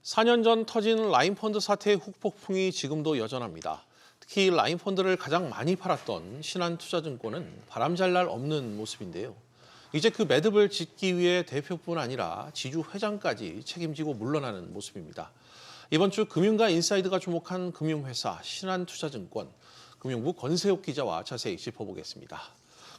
4년 전 터진 라임펀드 사태의 후폭풍이 지금도 여전합니다. 특히 라임펀드를 가장 많이 팔았던 신한투자증권은 바람잘 날 없는 모습인데요. 이제 그 매듭을 짓기 위해 대표뿐 아니라 지주 회장까지 책임지고 물러나는 모습입니다. 이번 주 금융가 인사이드가 주목한 금융회사 신한투자증권, 금융부 권세욱 기자와 자세히 짚어보겠습니다.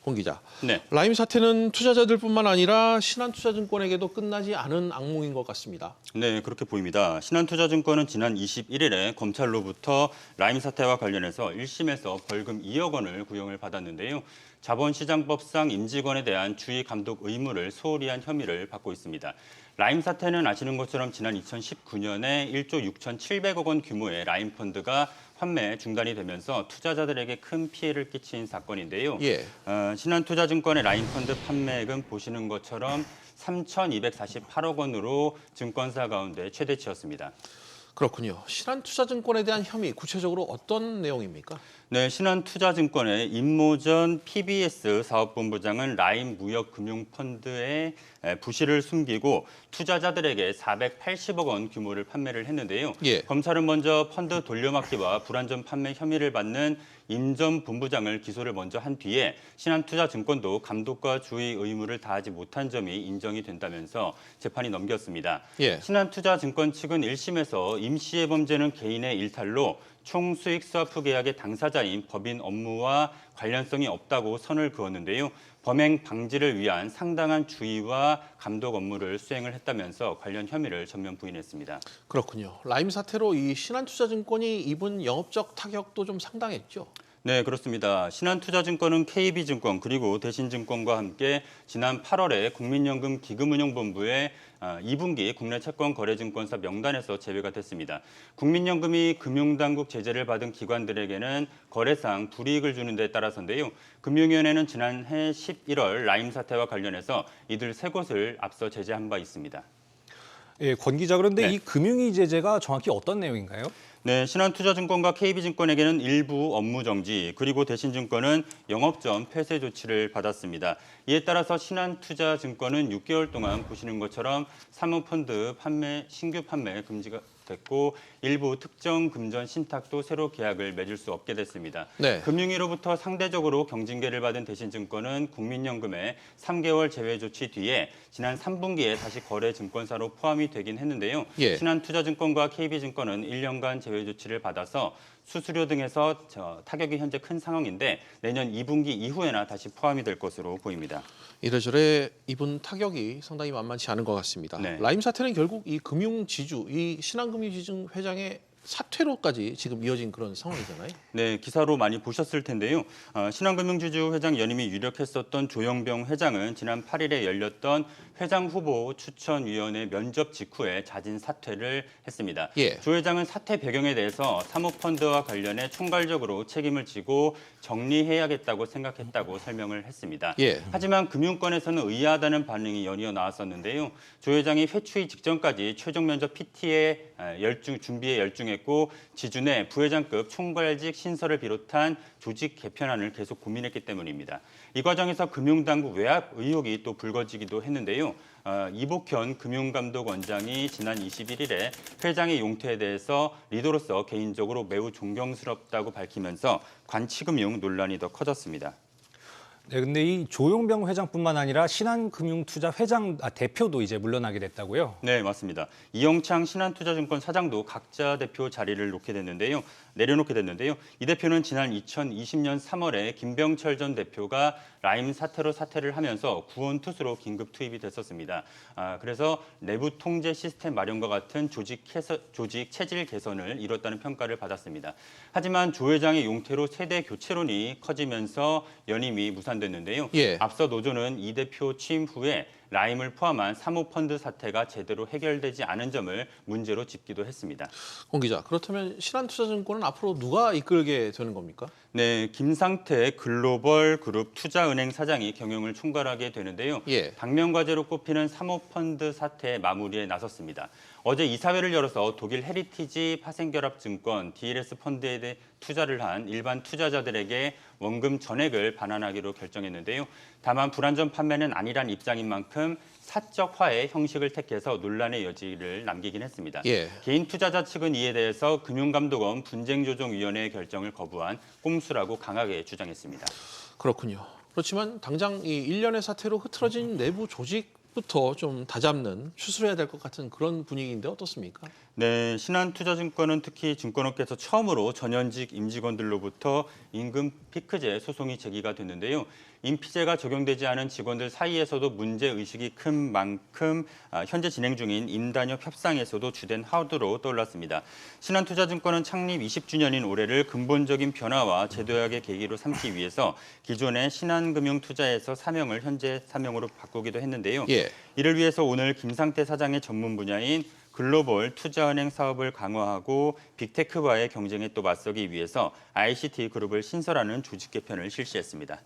권 기자, 네. 라임 사태는 투자자들뿐만 아니라 신한투자증권에게도 끝나지 않은 악몽인 것 같습니다. 네, 그렇게 보입니다. 신한투자증권은 지난 21일에 검찰로부터 라임 사태와 관련해서 1심에서 벌금 2억 원을 구형을 받았는데요. 자본시장법상 임직원에 대한 주의 감독 의무를 소홀히 한 혐의를 받고 있습니다. 라임 사태는 아시는 것처럼 지난 2019년에 1조 6,700억 원 규모의 라임 펀드가 판매 중단이 되면서 투자자들에게 큰 피해를 끼친 사건인데요. 신한투자증권의 라임 펀드 판매액은 보시는 것처럼 3,248억 원으로 증권사 가운데 최대치였습니다. 그렇군요. 신한투자증권에 대한 혐의, 구체적으로 어떤 내용입니까? 네, 신한투자증권의 임모전 PBS 사업본부장은 라임 무역금융펀드의 부실을 숨기고 투자자들에게 480억 원 규모를 판매를 했는데요. 검찰은 먼저 펀드 돌려막기와 불안전 판매 혐의를 받는 임 전 본부장을 기소를 먼저 한 뒤에 신한투자증권도 감독과 주의 의무를 다하지 못한 점이 인정이 된다면서 재판이 넘겼습니다. 신한투자증권 측은 1심에서 임 씨의 범죄는 개인의 일탈로 총수익 스와프 계약의 당사자인 법인 업무와 관련성이 없다고 선을 그었는데요. 범행 방지를 위한 상당한 주의와 감독 업무를 수행을 했다면서 관련 혐의를 전면 부인했습니다. 그렇군요. 라임 사태로 이 신한투자증권이 입은 영업적 타격도 좀 상당했죠? 네, 그렇습니다. 신한투자증권은 KB증권 그리고 대신증권과 함께 지난 8월에 국민연금 기금운용본부의 2분기 국내 채권거래증권사 명단에서 제외가 됐습니다. 국민연금이 금융당국 제재를 받은 기관들에게는 거래상 불이익을 주는 데 따라서인데요. 금융위원회는 지난해 11월 라임 사태와 관련해서 이들 세 곳을 앞서 제재한 바 있습니다. 예, 권 기자, 그런데 이 금융위 제재가 정확히 어떤 내용인가요? 네, 신한투자증권과 KB증권에게는 일부 업무 정지, 그리고 대신증권은 영업점 폐쇄 조치를 받았습니다. 이에 따라서 신한투자증권은 6개월 동안 보시는 것처럼 사모펀드 신규 판매 금지가 됐고 일부 특정 금전 신탁도 새로 계약을 맺을 수 없게 됐습니다. 금융위로부터 상대적으로 경징계를 받은 대신증권은 국민연금의 3개월 제외 조치 뒤에 지난 3분기에 다시 거래 증권사로 포함이 되긴 했는데요. 신한투자증권과 KB증권은 1년간 제외 조치를 받아서 수수료 등에서 타격이 현재 큰 상황인데 내년 2분기 이후에나 다시 포함이 될 것으로 보입니다. 이래저래 입은 타격이 상당히 만만치 않은 것 같습니다. 라임 사태는 결국 이 금융지주, 이 신한금융지주 회장의 사퇴로까지 지금 이어진 그런 상황이잖아요. 네, 기사로 많이 보셨을 텐데요. 신한금융지주 회장 연임이 유력했었던 조영병 회장은 지난 8일에 열렸던 회장 후보 추천위원회 면접 직후에 자진 사퇴를 했습니다. 조 회장은 사퇴 배경에 대해서 사모펀드와 관련해 총괄적으로 책임을 지고 정리해야겠다고 생각했다고 설명을 했습니다. 하지만 금융권에서는 의아하다는 반응이 연이어 나왔었는데요. 조 회장이 회추위 직전까지 최종 면접 PT에 준비에 열중했고 지주 내 부회장급 총괄직 신설을 비롯한 조직 개편안을 계속 고민했기 때문입니다. 이 과정에서 금융당국 외압 의혹이 또 불거지기도 했는데요. 이복현 금융감독원장이 지난 21일에 회장의 용퇴에 대해서 리더로서 개인적으로 매우 존경스럽다고 밝히면서 관치금융 논란이 더 커졌습니다. 네, 근데 이 조용병 회장뿐만 아니라 신한금융투자 대표도 이제 물러나게 됐다고요? 네, 맞습니다. 이영창 신한투자증권 사장도 각자 대표 자리를 내려놓게 됐는데요. 이 대표는 지난 2020년 3월에 김병철 전 대표가 라임 사태로 사퇴를 하면서 구원 투수로 긴급 투입이 됐었습니다. 그래서 내부 통제 시스템 마련과 같은 조직 체질 개선을 이뤘다는 평가를 받았습니다. 하지만 조 회장의 용퇴로 세대 교체론이 커지면서 연임이 무산됐는데요. 앞서 노조는 이 대표 취임 후에 라임을 포함한 사모펀드 사태가 제대로 해결되지 않은 점을 문제로 짚기도 했습니다. 권 기자, 그렇다면 신한투자증권은 앞으로 누가 이끌게 되는 겁니까? 네, 김상태 글로벌 그룹 투자은행 사장이 경영을 총괄하게 되는데요. 당면과제로 꼽히는 사모펀드 사태 마무리에 나섰습니다. 어제 이사회를 열어서 독일 헤리티지 파생결합증권 DLS 펀드에 대해 투자를 한 일반 투자자들에게 원금 전액을 반환하기로 결정했는데요. 다만 불안전 판매는 아니란 입장인 만큼 사적화의 형식을 택해서 논란의 여지를 남기긴 했습니다. 예. 개인 투자자 측은 이에 대해서 금융감독원 분쟁조정위원회의 결정을 거부한 꼼수라고 강하게 주장했습니다. 그렇군요. 그렇지만 당장 이 일련의 사태로 흐트러진 내부 조직부터 좀 다잡는 추스려야 될 것 같은 그런 분위기인데 어떻습니까? 네, 신한투자증권은 특히 증권업계에서 처음으로 전현직 임직원들로부터 임금 피크제 소송이 제기가 됐는데요. 인피제가 적용되지 않은 직원들 사이에서도 문제의식이 큰 만큼 현재 진행 중인 임단협 협상에서도 주된 화두로 떠올랐습니다. 신한투자증권은 창립 20주년인 올해를 근본적인 변화와 제도약의 계기로 삼기 위해서 기존의 신한금융투자에서 사명을 현재 사명으로 바꾸기도 했는데요. 예. 이를 위해서 오늘 김상태 사장의 전문 분야인 글로벌 투자은행 사업을 강화하고 빅테크와의 경쟁에 또 맞서기 위해서 ICT 그룹을 신설하는 조직 개편을 실시했습니다.